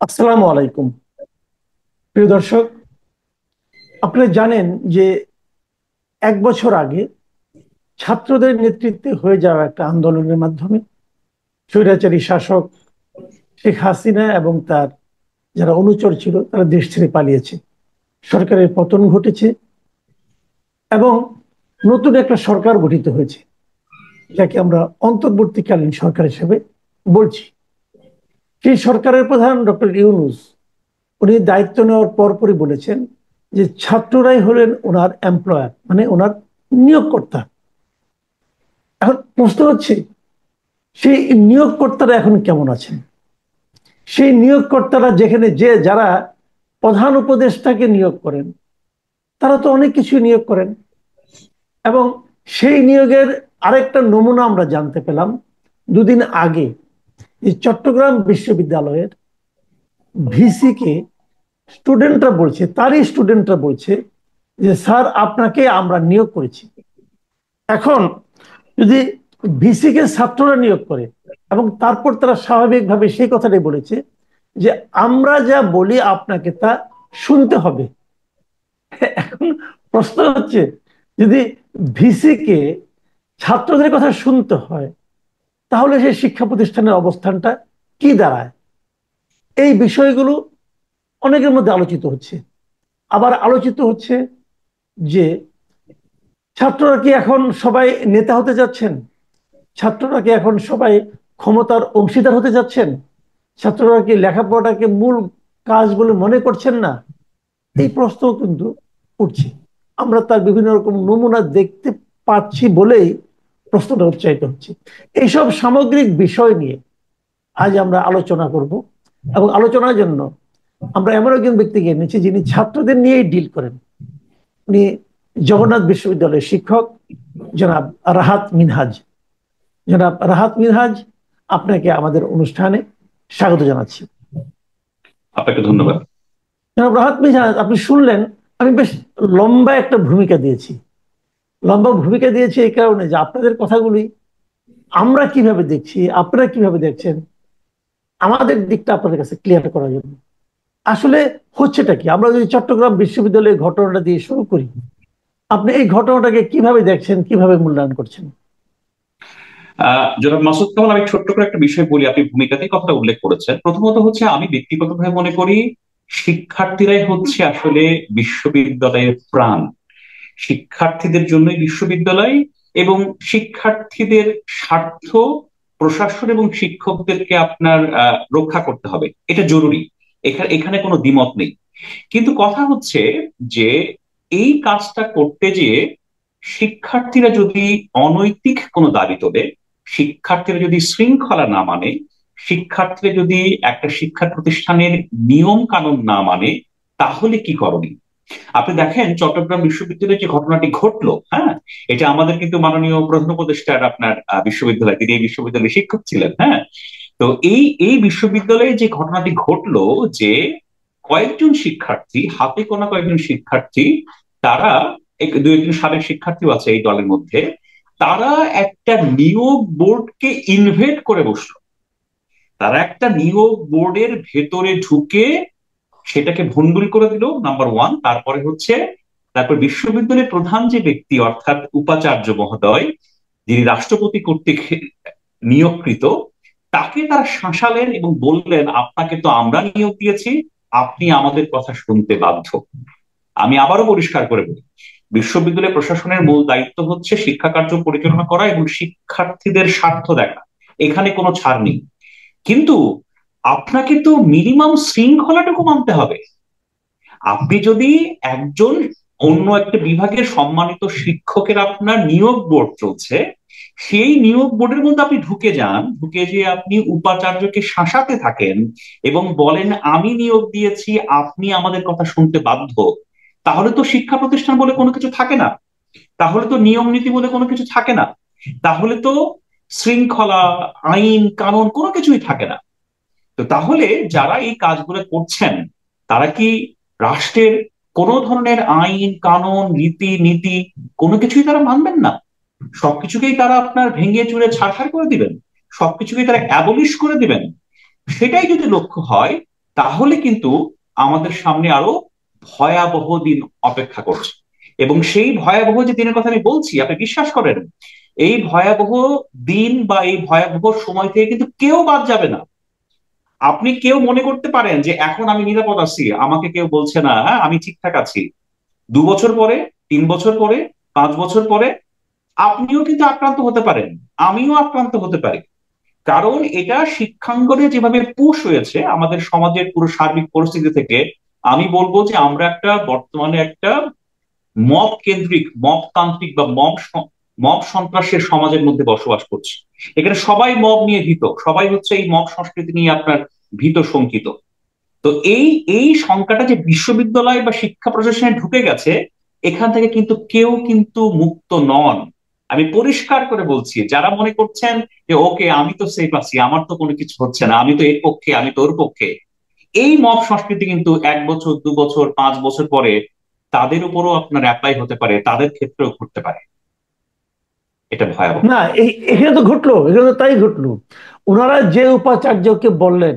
আসসালামু আলাইকুম। প্রিয় দর্শক, আপনারা জানেন যে 1 বছর আগে ছাত্রদের নেতৃত্বে হয়ে যাওয়া একটা আন্দোলনের মাধ্যমে স্বৈরাচারী শাসক শেখ হাসিনা এবং তার যারা অনুচর ছিল তারা দেশ ছেড়ে পালিয়েছে। সরকারের পতন ঘটেছে এবং নতুন একটা সরকার গঠিত হয়েছে, যাকে আমরা অন্তর্বর্তীকালীন সরকার হিসেবে বলছি। সেই সরকারের প্রধান ডক্টর ইউনূস, উনি দায়িত্ব নেওয়ার পরপরই বলেছেন যে ছাত্ররাই হলেন ওনার এমপ্লয়ার, মানে ওনার নিয়োগকর্তা। এখন প্রশ্ন হচ্ছে, সেই নিয়োগকর্তারা এখন কেমন আছেন? সেই নিয়োগকর্তারা যেখানে যারা প্রধান উপদেষ্টাকে নিয়োগ করেন, তারা তো অনেক কিছু নিয়োগ করেন। এবং সেই নিয়োগের আরেকটা নমুনা আমরা জানতে পেলাম দুদিন আগে। এই চট্টগ্রাম বিশ্ববিদ্যালয়ের ভিসি কে তারই স্টুডেন্টরা বলছে যে স্যার, আপনাকে আমরা নিয়োগ করেছি। এখন যদি ভিসি কে ছাত্ররা নিয়োগ করে এবং তারপর তারা স্বাভাবিকভাবে সেই কথাটাই বলেছে যে আমরা যা বলি আপনাকে তা শুনতে হবে। এখন প্রশ্ন হচ্ছে, যদি ভিসি কে ছাত্রদের কথা শুনতে হয়, তাহলে সেই শিক্ষা প্রতিষ্ঠানের অবস্থানটা কি দাঁড়ায়? এই বিষয়গুলো অনেকের মধ্যে আলোচিত হচ্ছে। আবার আলোচিত হচ্ছে যে ছাত্ররা কি এখন সবাই নেতা হতে যাচ্ছেন? ছাত্ররা কি এখন সবাই ক্ষমতার অংশীদার হতে যাচ্ছেন? ছাত্ররা কি লেখাপড়াটাকে মূল কাজ বলে মনে করছেন না? এই প্রশ্ন কিন্তু উঠছে। আমরা তার বিভিন্ন রকম নমুনা দেখতে পাচ্ছি বলেই প্রশ্নটা উচ্চারিত হচ্ছে। এইসব সামগ্রিক বিষয় নিয়ে আজ আমরা আলোচনা করব। এবং আলোচনার জন্য আমরা এমন একজন ব্যক্তিকে এনেছি যিনি ছাত্রদের নিয়েই ডিল করেন। উনি জগন্নাথ বিশ্ববিদ্যালয়ের শিক্ষক, জনাব রাহাত মিনহাজ। জনাব রাহাত মিনহাজ, আপনাকে আমাদের অনুষ্ঠানে স্বাগত জানাচ্ছি। আপনাকে ধন্যবাদ। জনাব রাহাত মিনহাজ, আপনি শুনলেন আমি বেশ লম্বা একটা ভূমিকা দিয়েছি। লম্বা ভূমিকা দিয়েছি এই কারণে যে আপনাদের কথাগুলি আমরা কিভাবে দেখছি, আপনারা কিভাবে দেখছেন, আমাদের দিকটা আপনাদের কাছে ক্লিয়ার করার জন্য। আসলে হচ্ছেটা কি? আমরা যদি চট্টগ্রাম বিশ্ববিদ্যালয়ের ঘটনাটা দিয়ে শুরু করি, আপনি এই ঘটনাটাকে কিভাবে দেখছেন, কিভাবে মূল্যায়ন করছেন? জনাব মাসুদ কামাল, আমি ছোট্ট করে একটা বিষয় বলি। আপনি ভূমিকাতেই কথাটা উল্লেখ করেছেন। প্রথমত হচ্ছে, আমি ব্যক্তিগতভাবে মনে করি শিক্ষার্থীরাই হচ্ছে আসলে বিশ্ববিদ্যালয়ের প্রাণ। শিক্ষার্থীদের জন্যই বিশ্ববিদ্যালয়, এবং শিক্ষার্থীদের স্বার্থ প্রশাসন এবং শিক্ষকদেরকে আপনার রক্ষা করতে হবে, এটা জরুরি। এখানে এখানে কোনো দ্বিমত নেই। কিন্তু কথা হচ্ছে যে এই কাজটা করতে যেয়ে শিক্ষার্থীরা যদি অনৈতিক কোনো দাবি তোলে, শিক্ষার্থীরা যদি শৃঙ্খলা না মানে, শিক্ষার্থীরা যদি একটা শিক্ষা প্রতিষ্ঠানের নিয়ম কানুন না মানে, তাহলে কি করণীয়? আপনি দেখেন চট্টগ্রাম বিশ্ববিদ্যালয়ে যে ঘটনাটি ঘটলো, হ্যাঁ, এটা আমাদের কিন্তু মাননীয় প্রধান উপদেষ্টার আপনার বিশ্ববিদ্যালয়, তিনি এই বিশ্ববিদ্যালয়ের শিক্ষক ছিলেন, হ্যাঁ। তো এই এই বিশ্ববিদ্যালয়ে যে ঘটনাটি ঘটলো, যে কয়েকজন শিক্ষার্থী, হাতে গোনা কয়েকজন শিক্ষার্থী, তারা দু একজন সাবেক শিক্ষার্থীও আছে এই দলের মধ্যে, তারা একটা নিয়োগ বোর্ডকে ইনভেট করে বসলো। তারা একটা নিয়োগ বোর্ডের ভেতরে ঢুকে সেটাকে ভন্ডুল করে দিল, নাম্বার ওয়ান। তারপরে হচ্ছে, তারপর বিশ্ববিদ্যালয়ের প্রধান যে ব্যক্তি, অর্থাৎ উপাচার্য মহোদয়, যিনি রাষ্ট্রপতি কর্তৃক নিয়োগকৃত, তাকে তারা শাসালেন এবং বললেন, আপনাকে তো আমরা নিয়োগ দিয়েছি, আপনি আমাদের কথা শুনতে বাধ্য। আমি আবারও পরিষ্কার করে বলি, বিশ্ববিদ্যালয় প্রশাসনের মূল দায়িত্ব হচ্ছে শিক্ষা কার্য পরিচালনা করা এবং শিক্ষার্থীদের স্বার্থ দেখা। এখানে কোনো ছাড় নেই। কিন্তু আপনাকে তো মিনিমাম শৃঙ্খলাটুকু মানতে হবে। আপনি যদি একজন অন্য একটা বিভাগের সম্মানিত শিক্ষকের, আপনার নিয়োগ বোর্ড চলছে, সেই নিয়োগ বোর্ডের মধ্যে আপনি ঢুকে যান, ঢুকে যে আপনি উপাচার্যকে শাসাতে থাকেন এবং বলেন আমি নিয়োগ দিয়েছি, আপনি আমাদের কথা শুনতে বাধ্য, তাহলে তো শিক্ষা প্রতিষ্ঠান বলে কোনো কিছু থাকে না। তাহলে তো নিয়ম নীতি বলে কোনো কিছু থাকে না। তাহলে তো শৃঙ্খলা, আইন কানুন কোনো কিছুই থাকে না। তো তাহলে যারা এই কাজগুলো করছেন, তারা কি রাষ্ট্রের কোন ধরনের আইন কানুন রীতি নীতি কোনো কিছুই তারা মানবেন না? সবকিছুকেই তারা আপনার ভেঙে চুরে ছারখার করে দিবেন? সবকিছুকেই তারা অ্যাবলিশ করে দিবেন? সেটাই যদি লক্ষ্য হয়, তাহলে কিন্তু আমাদের সামনে আরো ভয়াবহ দিন অপেক্ষা করছে। এবং সেই ভয়াবহ যে দিনের কথা আমি বলছি, আপনি বিশ্বাস করেন, এই ভয়াবহ দিন বা এই ভয়াবহ সময় থেকে কিন্তু কেউ বাদ যাবে না। আপনি কেউ মনে করতে পারেন যে এখন আমি নিরাপদ আছি, আমাকে কেউ বলছে না, হ্যাঁ আমি ঠিকঠাক আছি, 2 বছর পরে, 3 বছর পরে, 5 বছর পরে আপনিও কিন্তু আক্রান্ত হতে পারেন, আমিও আক্রান্ত হতে পারি। কারণ এটা শিক্ষাঙ্গনে যেভাবে পুশ হয়েছে আমাদের সমাজের পুরো সার্বিক পরিস্থিতি থেকে, আমি বলবো যে আমরা একটা বর্তমানে একটা মব কেন্দ্রিক, মব তান্ত্রিক বা মব সন্ত্রাসের সমাজের মধ্যে বসবাস করছি। এখানে সবাই মব নিয়ে ভীত, সবাই হচ্ছে এই মব সংস্কৃতি নিয়ে আপনার ভীত শঙ্কিত। তো এই এই সংখ্যাটা যে বিশ্ববিদ্যালয় বা শিক্ষা প্রশাসনে ঢুকে গেছে, এখান থেকে কিন্তু কেউ কিন্তু মুক্ত নন। আমি পরিষ্কার করে বলছি, যারা মনে করছেন যে ওকে আমি তো সেফ আছি, আমার তো কোনো কিছু হচ্ছে না, আমি তো এর পক্ষে, আমি তো ওর পক্ষে, এই মব সংস্কৃতি কিন্তু 1 বছর, 2 বছর, 5 বছর পরে তাদের উপরও আপনার অ্যাপ্লাই হতে পারে, তাদের ক্ষেত্রেও ঘটতে পারে। এটা ভয়াবহ। না, এখানে তো ঘটলো, এখানে তো তাই ঘটলো। ওনারা যে উপাচার্যকে বললেন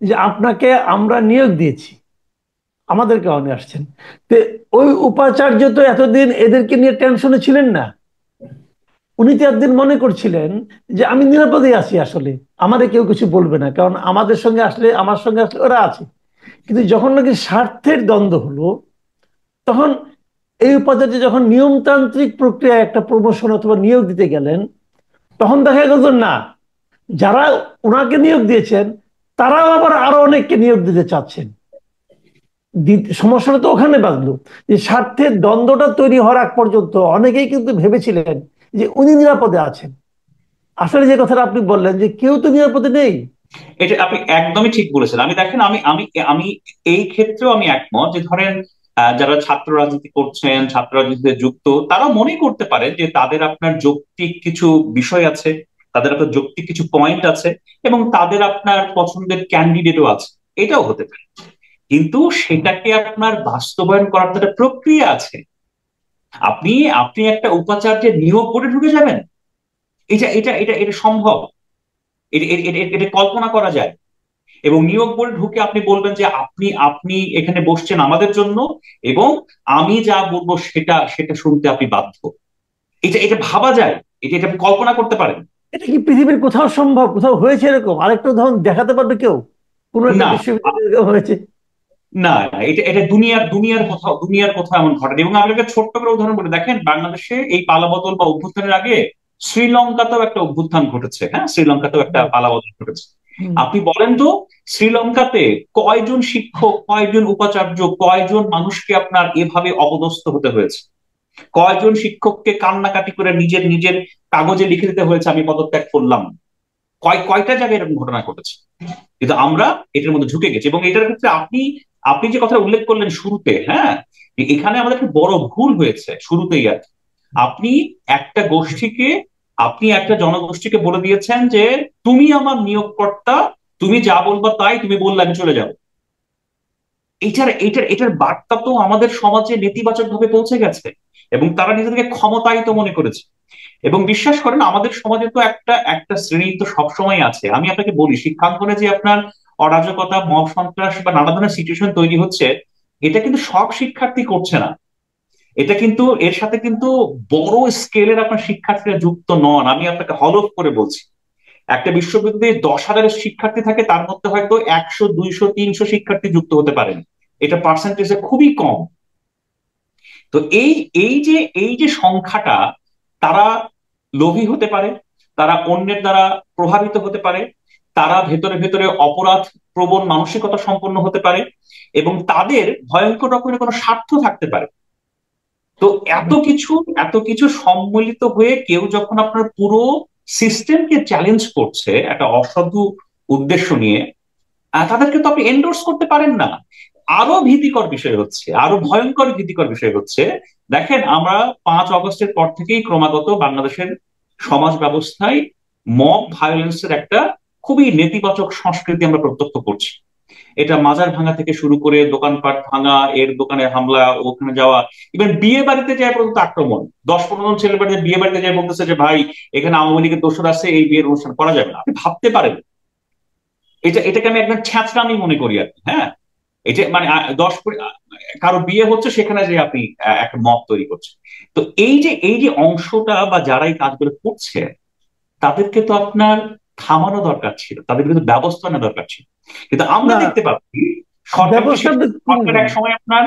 যে আপনাকে আমরা নিয়োগ দিয়েছি, আমাদের কারণে আসছেন, তো ওই উপাচার্য তো এতদিন এদেরকে নিয়ে টেনশনে ছিলেন না। উনি তো একদিন মনে করছিলেন যে আমি নিরাপদে আছি, আসলে আমাদের কেউ কিছু বলবে না, কারণ আমাদের সঙ্গে আসলে, আমার সঙ্গে আসলে ওরা আছে। কিন্তু যখন নাকি স্বার্থের দ্বন্দ্ব হলো, তখন এই উপাচার্য যখন নিয়মতান্ত্রিক প্রক্রিয়ায় একটা প্রমোশন অথবা নিয়োগ দিতে গেলেন, তখন দেখা গেল না, যারা ওনাকে নিয়োগ দিয়েছেন তারাও আবার আরো অনেককে নিয়োগ দিতে চাচ্ছেন। সমস্যাটা তো ওখানে বাঁধলো, যে স্বার্থের দ্বন্দ্বটা তৈরি হওয়ার আগ পর্যন্ত অনেকেই কিন্তু ভেবেছিলেন যে উনি নিরাপদে আছেন। আসলে যে কথাটা আপনি বললেন যে কেউ তো নিরাপদে নেই। এটা আপনি একদমই ঠিক বলেছেন। আমি দেখেন, আমি আমি আমি এই ক্ষেত্রেও আমি একমত যে ধরেন যারা ছাত্র রাজনীতি করছেন, ছাত্র রাজনীতিতে যুক্ত, তারা মনে করতে পারেন যে তাদের আপনার যৌক্তিক কিছু বিষয় আছে, তাদের আপনার যৌক্তিক কিছু পয়েন্ট আছে, এবং তাদের আপনার পছন্দের ক্যান্ডিডেটও আছে। এটাও হতে পারে, কিন্তু সেটাকে আপনার বাস্তবায়ন করার তো একটা প্রক্রিয়া আছে। আপনি আপনি একটা উপাচার্যের নিয়োগ করে ঢুকে যাবেন, এটা এটা এটা এটা সম্ভব? এটা কল্পনা করা যায়? এবং নিয়োগ বোর্ডে ঢুকে আপনি বলবেন যে আপনি আপনি এখানে বসছেন আমাদের জন্য, এবং আমি যা বলবো সেটা সেটা শুনতে আপনি বাধ্য। এটা এটা ভাবা যায়? এটা এটা আপনি কল্পনা করতে পারেন? এটা কি পৃথিবীর কোথাও সম্ভব? কোথাও হয়েছে এরকম? আরেকটা উদাহরণ দেখাতে পারবে কেউ কোন একটা না, বিশ্ববিদ্যালয়ে এরকম হয়েছে? না, না, এটা এটা দুনিয়ার কোথাও এমন ঘটেনি। এবং আপনাকে ছোট্ট করে উদাহরণ বলে দেখেন, বাংলাদেশে এই পালাবদল বা অভ্যুত্থানের আগে শ্রীলঙ্কাতেও একটা অভ্যুত্থান ঘটেছে, হ্যাঁ শ্রীলঙ্কাতেও একটা পালাবদল ঘটেছে। হুম। আপনি বলেন তো, শ্রীলঙ্কাতে কয়জন শিক্ষক, কয়জন উপাচার্য, কয়জন মানুষকে আপনার এভাবে অপদস্থ হতে হয়েছে? কয়জন শিক্ষককে কান্নাকাটি করে নিজের নিজের কাগজে লিখে দিতে হয়েছে আমি পদত্যাগ করলাম? কয়টা জায়গায় এরকম ঘটনা ঘটেছে? কিন্তু আমরা এটার মধ্যে ঢুকে গেছি। এবং এটার ক্ষেত্রে আপনি আপনি যে কথা উল্লেখ করলেন শুরুতে, হ্যাঁ, এখানে আমাদের একটা বড় ভুল হয়েছে শুরুতেই আর কি। আপনি একটা গোষ্ঠীকে, আপনি একটা জনগোষ্ঠীকে বলে দিয়েছেন যে তুমি আমার নিয়োগকর্তা, তুমি যা বলবা তাই, তুমি বললে আমি চলে যাবো। এটার বার্তা তো আমাদের সমাজে নেতিবাচক ভাবে পৌঁছে গেছে, এবং তারা নিজেদেরকে ক্ষমতায়িত মনে করেছে। এবং বিশ্বাস করেন, আমাদের সমাজে তো একটা একটা শ্রেণী তো সবসময় আছে। আমি আপনাকে বলি, শিক্ষাঙ্গনে যে আপনার অরাজকতা, মব সন্ত্রাস বা নানা ধরনের সিচুয়েশন তৈরি হচ্ছে, এটা কিন্তু সব শিক্ষার্থী করছে না। এটা কিন্তু এর সাথে কিন্তু বড় স্কেলের আপনার শিক্ষার্থীরা যুক্ত নন। আমি আপনাকে হলফ করে বলছি, একটা বিশ্ববিদ্যালয়ে 10,000 শিক্ষার্থী থাকে, তার মধ্যে হয়তো 100, 200, 300 শিক্ষার্থী যুক্ত হতে পারেন। এটা পার্সেন্টেজে খুবই কম। তো এই যে সংখ্যাটা, তারা লোভী হতে পারে, তারা অন্যের দ্বারা প্রভাবিত হতে পারে, তারা ভেতরে ভেতরে অপরাধ প্রবণ মানসিকতা সম্পন্ন হতে পারে, এবং তাদের ভয়ঙ্কর রকমের কোনো স্বার্থ থাকতে পারে। তো এত কিছু সম্মিলিত হয়ে কেউ যখন আপনার পুরো সিস্টেমকে চ্যালেঞ্জ করছে একটা অসাধু উদ্দেশ্য নিয়ে, তাদেরকে তো আপনি এন্ডোর্স করতে পারেন না। আরো ভীতিকর বিষয় হচ্ছে, আরো ভয়ঙ্কর ভীতিকর বিষয় হচ্ছে, দেখেন আমরা 5 আগস্টের পর থেকেই ক্রমাগত বাংলাদেশের সমাজ ব্যবস্থায় মব ভায়োলেন্সের একটা খুবই নেতিবাচক সংস্কৃতি আমরা প্রত্যক্ষ করছি। এটা মাজার ভাঙা থেকে শুরু করে দোকানপাট ভাঙা, এর দোকানে হামলা, ওখানে যাওয়া, ইভেন বিয়ে বাড়িতে যায় পর্যন্ত আক্রমণ। 10-15 জন ছেলে বাড়িতে বিয়ে বাড়িতে যায় বলতেছে যে ভাই এখানে আওয়ামী লীগের দোসর আছে, এই বিয়ের অনুষ্ঠান করা যাবে না। আপনি ভাবতে পারেন? এটাকে আমি একদম ছ্যাঁচড়ামি মনে করি আর কি। হ্যাঁ, এটা মানে কারো বিয়ে হচ্ছে সেখানে যে আপনি একটা মত তৈরি করছেন। তো এই যে অংশটা বা যারা এই কাজগুলো করছে তাদেরকে তো আপনার থামানো দরকার ছিল, তাদের বিরুদ্ধে ব্যবস্থা নেওয়া দরকার ছিল। কিন্তু আমরা না, দেখতে পাচ্ছি সরকার কি ব্যবস্থা কি সরকার নেবেন? এক সময় আপনার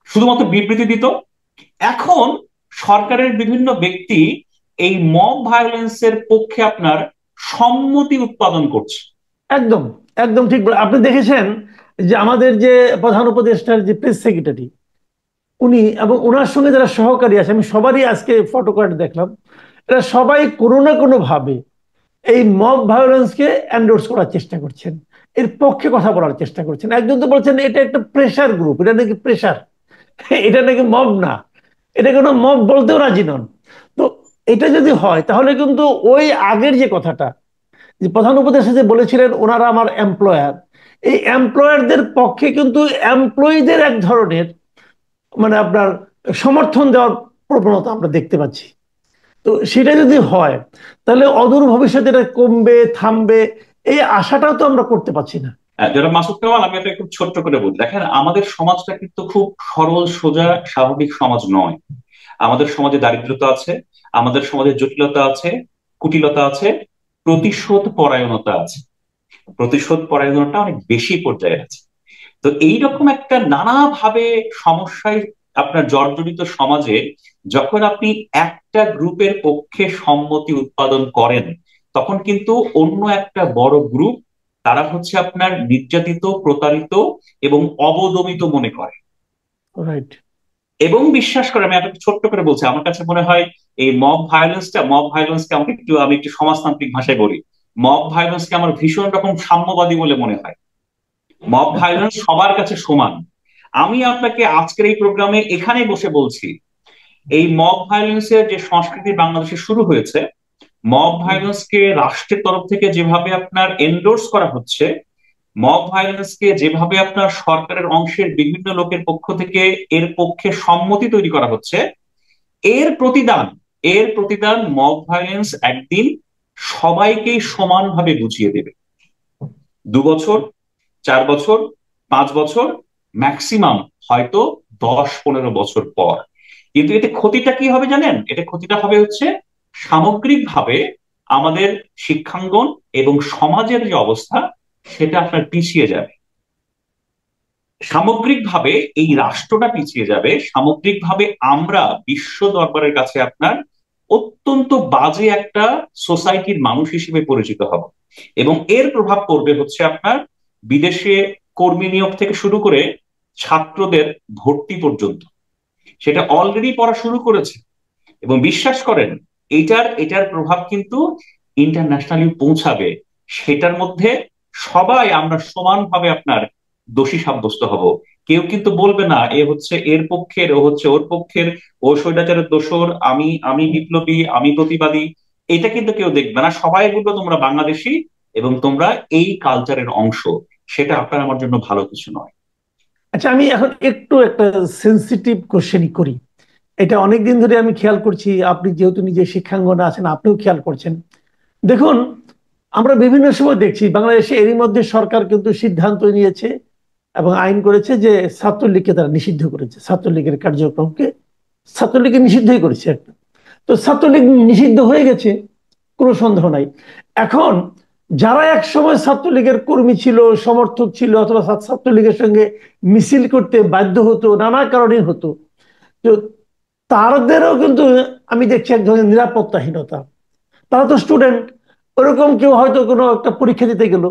শুধুমাত্র বিবৃতি দিত, এখন সরকারের বিভিন্ন ব্যক্তি এই মব ভায়োলেন্সের পক্ষে আপনার সম্মতি উৎপাদন করছে। একদম, একদম ঠিক আপনি দেখেছেন যে আমাদের যে প্রধান উপদেষ্টার যে প্রেস সেক্রেটারি, উনি এবং ওনার সঙ্গে যারা সহকারী আছে, আমি সবারই আজকে ফটো কার্ড দেখলাম, এরা সবাই কোনো না কোনো ভাবে এই মব ভায়োলেন্সকে এন্ডোর্স করার চেষ্টা করছেন, এর পক্ষে কথা বলার চেষ্টা করছেন। একজন তো বলছেন এটা একটা প্রেশার গ্রুপ, এটা নাকি প্রেশার, এটা নাকি মব না, এটা কোনো মব বলতেও রাজি নন। তো এটা যদি হয় তাহলে কিন্তু ওই আগের যে কথাটা, যে প্রধান উপদেষ্টা যে বলেছিলেন ওনারা আমার এমপ্লয়ার, এই এমপ্লয়ারদের পক্ষে কিন্তু এমপ্লয়ীদের এক ধরনের মানে আপনার সমর্থন দেওয়ার প্রবণতা আমরা দেখতে পাচ্ছি। তো সেটা যদি হয় তাহলে অদূর ভবিষ্যতে এটা কমবে, থামবে, এই আশাটাও তো আমরা করতে পারছি না। যারা মাসুদ কামাল, আমি এটা খুব ছোট্ট করে বলি, দেখেন আমাদের সমাজটা কিন্তু খুব সরল সোজা স্বাভাবিক সমাজ নয়। আমাদের সমাজে দারিদ্রতা আছে, আমাদের সমাজে জটিলতা আছে, কুটিলতা আছে, প্রতিশোধ পরায়ণতা আছে। প্রতিশোধ পরায়ণতা অনেক বেশি পর্যায়ে আছে। তো এইরকম একটা নানাভাবে সমস্যায় আপনার জর্জরিত সমাজে যখন আপনি একটা গ্রুপের পক্ষে সম্মতি উৎপাদন করেন, তখন কিন্তু অন্য একটা বড় গ্রুপ, তারা হচ্ছে আপনার নির্যাতিত, প্রতারিত এবং অবদমিত মনে করে রাইট। এবং বিশ্বাস করে। আমি আপনাকে ছোট্ট করে বলছি, আমার কাছে মনে হয় এই মব ভায়োলেন্সকে আমি একটু সমাজতান্ত্রিক ভাষায় বলি, মব ভায়োলেন্সকে আমার ভীষণ রকম সাম্যবাদী বলে মনে হয়। মব আচ্ছা। ভায়োলেন্স সবার কাছে সমান। আমি আপনাকে আজকের এই প্রোগ্রামে এখানে বসে বলছি, এই মব ভায়োলেন্সের যে সংস্কৃতি বাংলাদেশে শুরু হয়েছে, মব ভায়োলেন্সকে রাষ্ট্রের তরফ থেকে যেভাবে আপনার এন্ডোর্স করা হচ্ছে, মব ভায়োলেন্সকে যেভাবে আপনার সরকারের অংশের বিভিন্ন লোকের পক্ষ থেকে এর পক্ষে সম্মতি তৈরি করা হচ্ছে, এর প্রতিদান এর প্রতিদান, মব ভায়োলেন্স একদিন সবাইকেই সমানভাবে বুঝিয়ে দেবে। 2 বছর, 4 বছর, 5 বছর, ম্যাক্সিমাম হয়তো 10-15 বছর পর। কিন্তু এতে ক্ষতিটা কি হবে জানেন? এতে ক্ষতিটা হবে হচ্ছে সামগ্রিকভাবে আমাদের শিক্ষাঙ্গন এবং সমাজের যে অবস্থা, সেটা আপনার পিছিয়ে যাবে। সামগ্রিকভাবে এই রাষ্ট্রটা পিছিয়ে যাবে, সামগ্রিকভাবে আমরা বিশ্ব দরবারের কাছে আপনার অত্যন্ত বাজে একটা সোসাইটির মানুষ হিসেবে পরিচিত হব। এবং এর প্রভাব পড়বে হচ্ছে আপনার বিদেশে কর্মী নিয়োগ থেকে শুরু করে ছাত্রদের ভর্তি পর্যন্ত। সেটা অলরেডি পড়া শুরু করেছে। এবং বিশ্বাস করেন, এটার প্রভাব কিন্তু ইন্টারন্যাশনালি পৌঁছাবে। সেটার মধ্যে সবাই আমরা সমানভাবে আপনার দোষী সাব্যস্ত হব। কেউ কিন্তু বলবে না এ হচ্ছে এর পক্ষের, ও হচ্ছে ওর পক্ষের, ও স্বৈরাচারের দোসর, আমি আমি বিপ্লবী, আমি প্রতিবাদী। এটা কিন্তু কেউ দেখবে না, সবাই বলবে তোমরা বাংলাদেশী এবং তোমরা এই কালচারের অংশ। সেটা আপনার আমার জন্য ভালো কিছু নয়। আচ্ছা, আমি এখন একটু একটা সেন্সিটিভ কোশ্চেনই করি। এটা অনেকদিন ধরে আমি খেয়াল করছি, আপনি যেহেতু নিজে শিক্ষাঙ্গনে আছেন আপনিও খেয়াল করছেন। দেখুন, আমরা বিভিন্ন সময় দেখছি বাংলাদেশে এরই মধ্যে সরকার কিন্তু সিদ্ধান্ত নিয়েছে এবং আইন করেছে যে ছাত্রলীগকে তারা নিষিদ্ধ করেছে, ছাত্রলীগের কার্যক্রমকে ছাত্রলীগকে নিষিদ্ধই করেছে একটা। তো ছাত্রলীগ নিষিদ্ধ হয়ে গেছে, কোনো সন্দেহ নাই। এখন যারা এক সময় ছাত্রলীগের কর্মী ছিল, সমর্থক ছিল, অথবা ছাত্রলীগের সঙ্গে মিছিল করতে বাধ্য হতো, নানা কারণে হতো, তো তাদেরও কিন্তু আমি দেখছি এক ধরনের নিরাপত্তাহীনতা। তারা তো স্টুডেন্ট, ওরকম কেউ হয়তো কোনো একটা পরীক্ষা দিতে গেল,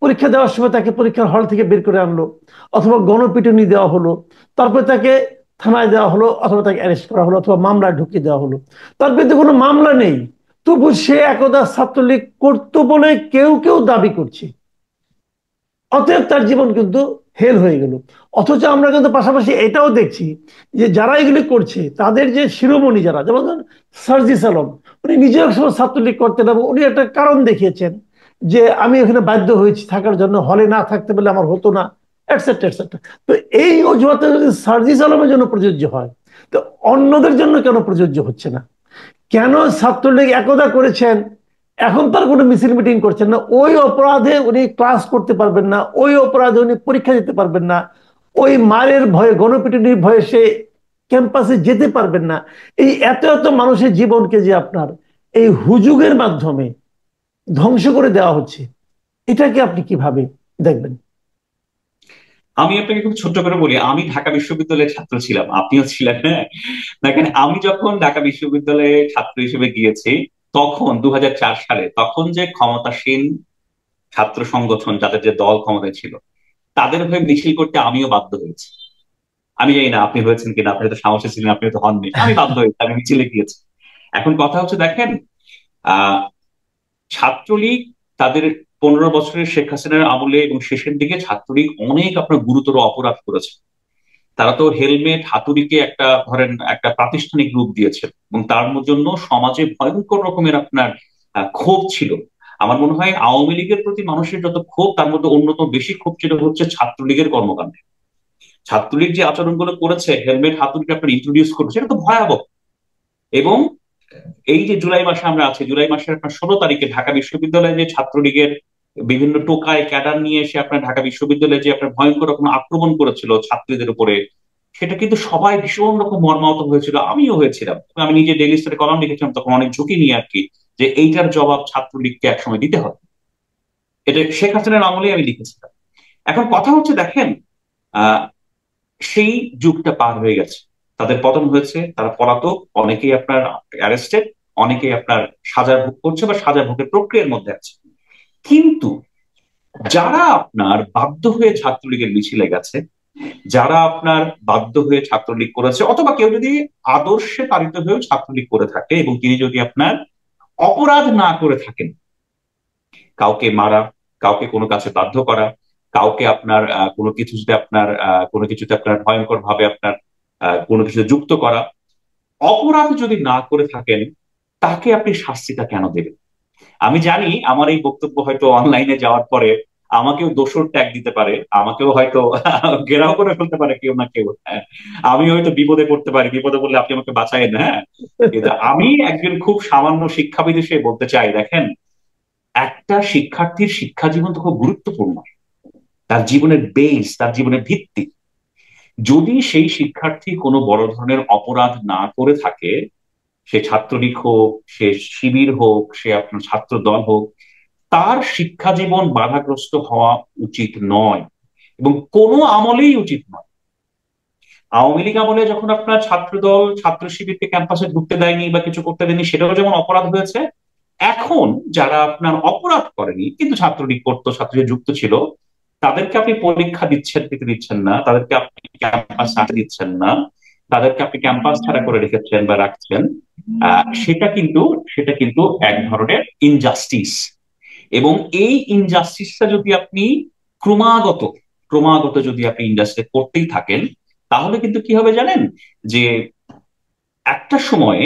পরীক্ষা দেওয়ার সময় তাকে পরীক্ষার হল থেকে বের করে আনলো, অথবা গণপিটুনি দেওয়া হলো, তারপরে তাকে থানায় দেওয়া হলো, অথবা তাকে অ্যারেস্ট করা হলো, অথবা মামলা ঢুকিয়ে দেওয়া হলো। তার বিরুদ্ধে কোনো মামলা নেই, তবু সে একদা ছাত্রলীগ করতো বলে কেউ কেউ দাবি করছে, অতএব তার জীবন কিন্তু হেল হয়ে গেল। অথচ আমরা কিন্তু পাশাপাশি এটাও দেখছি যে যারা এগুলি করছে তাদের যে শিরোমণি যারা, যেমন ধরুন সার্জিস আলম, উনি নিজে একসময় ছাত্রলীগ করতেন এবং উনি একটা কারণ দেখিয়েছেন যে আমি এখানে বাধ্য হয়েছি থাকার জন্য, হলে না থাকতে পারলে আমার হতো না, এটসেট্রা এটসেট্রা। তো এই অজুহাতে যদি সার্জিস আলমের জন্য প্রযোজ্য হয়, তো অন্যদের জন্য কেন প্রযোজ্য হচ্ছে না? কেন ছাত্রলীগ একদা করেছেন, এখন তার কোনো মিছিল মিটিং করছেন না, ওই অপরাধে উনি ক্লাস করতে পারবেন না, ওই অপরাধে উনি পরীক্ষা দিতে পারবেন না, ওই মারের ভয়ে, গণপিটুনির ভয়ে সে ক্যাম্পাসে যেতে পারবেন না। এই এত এত মানুষের জীবনকে যে আপনার এই হুজুগের মাধ্যমে ধ্বংস করে দেওয়া হচ্ছে, এটাকে আপনি কিভাবে দেখবেন? আমি আপনাকে খুব ছোট্ট করে বলি, আমি ঢাকা বিশ্ববিদ্যালয়ের ছাত্র ছিলাম, আপনিও ছিলেন, হ্যাঁ। দেখেন, আমি যখন ঢাকা বিশ্ববিদ্যালয়ে ছাত্র হিসেবে গিয়েছি, তখন 2004 সালে, তখন যে ক্ষমতাসীন ছাত্র সংগঠন, যাদের যে দল ক্ষমতায় ছিল, তাদের হয়ে মিছিল করতে আমিও বাধ্য হয়েছি। আমি জানি না আপনি হয়েছেন কিনা, আপনি হয়তো সাহসী ছিলেন, আপনি হয়তো হননি, আমি বাধ্য হয়েছি, আমি মিছিলে গিয়েছি। এখন কথা হচ্ছে, দেখেন, আহ ছাত্রলীগ তাদের 15 বছরের শেখ হাসিনার আমলে এবং শেষের দিকে ছাত্রলীগ অনেক আপনার গুরুতর অপরাধ করেছে। তারা তো হেলমেট হাতুড়িকে একটা, ধরেন, একটা প্রাতিষ্ঠানিক রূপ দিয়েছে, এবং তার জন্য সমাজে ভয়ঙ্কর রকমের আপনার ক্ষোভ ছিল। আমার মনে হয় আওয়ামী লীগের প্রতি মানুষের যত ক্ষোভ, তার মধ্যে অন্যতম বেশি ক্ষোভ ছিল হচ্ছে ছাত্রলীগের কর্মকাণ্ডে। ছাত্রলীগ যে আচরণগুলো করেছে, হেলমেট হাতুড়িকে আপনার ইন্ট্রোডিউস করেছে, এটা তো ভয়াবহ। এবং এই যে জুলাই মাসে আমরা আছি, জুলাই মাসের আপনার 16 তারিখে ঢাকা বিশ্ববিদ্যালয়ে যে ছাত্রলীগের বিভিন্ন টোকায় ক্যাডার নিয়ে এসে আপনার ঢাকা বিশ্ববিদ্যালয়ে যে আপনার ভয়ঙ্কর রকম আক্রমণ করেছিল ছাত্রীদের উপরে, সেটা কিন্তু সবাই ভীষণ রকম মর্মাহত হয়েছিল, আমিও হয়েছিলাম। আমি নিজে ডেইলি স্টারে কলাম লিখেছিলাম তখন, অনেক ঝুঁকি নিয়ে আর কি, যে এইটার জবাব ছাত্রলীগকে একসময় দিতে হবে। এটা শেখ হাসিনার আমলেই আমি লিখেছিলাম। এখন কথা হচ্ছে, দেখেন, আহ সেই যুগটা পার হয়ে গেছে, তাদের পতন হয়েছে, তারা পলাতক, অনেকেই আপনার অ্যারেস্টেড, অনেকেই আপনার সাজা ভোগ করছে বা সাজা ভোগের প্রক্রিয়ার মধ্যে আছে। কিন্তু যারা আপনার বাধ্য হয়ে ছাত্রলীগের মিছিলে গেছে, যারা আপনার বাধ্য হয়ে ছাত্রলীগ করেছে, অথবা কেউ যদি আদর্শে তাড়িত হয়েও ছাত্রলীগ করে থাকে, এবং তিনি যদি আপনার অপরাধ না করে থাকেন, কাউকে মারা, কাউকে কোনো কাছে বাধ্য করা, কাউকে আপনার কোনো কিছুতে আপনার ভয়ঙ্কর ভাবে আপনার কোনো কিছুতে যুক্ত করা, অপরাধ যদি না করে থাকেন, তাকে আপনি শাস্তিটা কেন দেবেন? আমি জানি আমার এই বক্তব্য হয়তো অনলাইনে যাওয়ার পরে আমাকেও দোষর ট্যাগ দিতে পারে, আমাকেও হয়তো ঘেরাও করে ফেলতে পারে কেউ না কেউ, হ্যাঁ। আমি হয়তো বিপদে পড়তে পারি, বিপদে পড়লে আপনি আমাকে বাঁচায়েন, হ্যাঁ। কিন্তু আমি একজন খুব সামান্য শিক্ষাবিদ হিসেবে বলতে চাই, দেখেন, একটা শিক্ষার্থীর শিক্ষা জীবন তো খুব গুরুত্বপূর্ণ, তার জীবনের বেস, তার জীবনের ভিত্তি। যদি সেই শিক্ষার্থী কোনো বড় ধরনের অপরাধ না করে থাকে, সে ছাত্রলীগ হোক, সে শিবির হোক, সে আপনার ছাত্র দল হোক, তার শিক্ষা জীবন বাধাগ্রস্ত হওয়া উচিত নয়, এবং কোনো আমলেই উচিত নয়। আওয়ামী লীগ আমলে যখন আপনার ছাত্র দল ছাত্র শিবিরকে ক্যাম্পাসে ঢুকতে দেয়নি বা কিছু করতে দেয়নি, সেটাও যেমন অপরাধ হয়েছে। এখন যারা আপনার অপরাধ করেনি কিন্তু ছাত্রলীগ করতো, ছাত্রলীগ যুক্ত ছিল, তাদেরকে আপনি পরীক্ষা দিচ্ছেন না, তাদেরকে আপনি ক্যাম্পাস ছাড়তে দিচ্ছেন না, তাদেরকে আপনি ক্যাম্পাস ছাড়া করে রেখেছেন বা রাখছেন, সেটা কিন্তু এক ধরনের ইনজাস্টিস। এবং এই ইনজাস্টিসটা যদি আপনি ক্রমাগত ক্রমাগত যদি আপনি ইনজাস্টিস করতেই থাকেন, তাহলে কিন্তু কি হবে জানেন, যে একটা সময়ে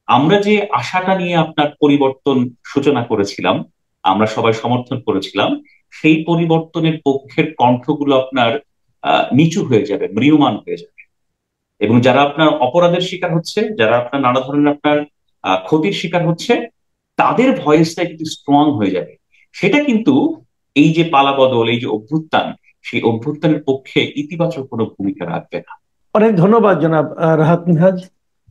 আমরা যে আশাটা নিয়ে আপনার পরিবর্তন সূচনা করেছিলাম, আমরা সবাই সমর্থন করেছিলাম, সেই পরিবর্তনের পক্ষের কণ্ঠগুলো আপনার নিচু হয়ে যাবে, ম্রিয়মাণ হয়ে যাবে। এবং যারা আপনার অপরাধের শিকার হচ্ছে, যারা আপনার নানা ধরনের আপনার ক্ষতির শিকার হচ্ছে, তাদের ভয়েসটা কিন্তু স্ট্রং হয়ে যাবে। সেটা কিন্তু এই যে পালাবদল, এই যে অভ্যুত্থান, সেই অভ্যুত্থানের পক্ষে ইতিবাচক কোনো ভূমিকা রাখবে না। অনেক ধন্যবাদ জনাব রাহাত মিনহাজ।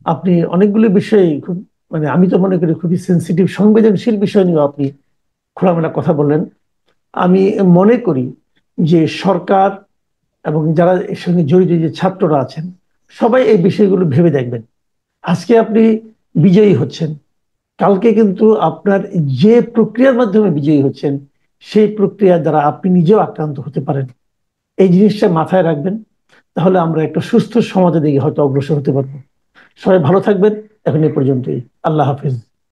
আপনি অনেকগুলো বিষয় খুব, মানে আমি তো মনে করি খুবই সেন্সিটিভ, সংবেদনশীল বিষয় নিয়ে আপনি খোলামেলা কথা বললেন। আমি মনে করি যে সরকার এবং যারা এর সঙ্গে জড়িত যে ছাত্ররা আছেন, সবাই এই বিষয়গুলো ভেবে দেখবেন। আজকে আপনি বিজয়ী হচ্ছেন, কালকে কিন্তু আপনার যে প্রক্রিয়ার মাধ্যমে বিজয়ী হচ্ছেন, সেই প্রক্রিয়ার দ্বারা আপনি নিজেও আক্রান্ত হতে পারেন। এই জিনিসটা মাথায় রাখবেন, তাহলে আমরা একটা সুস্থ সমাজের দিকে হয়তো অগ্রসর হতে পারবো। সবাই ভালো থাকবেন। এখন এই পর্যন্তই। আল্লাহ হাফিজ।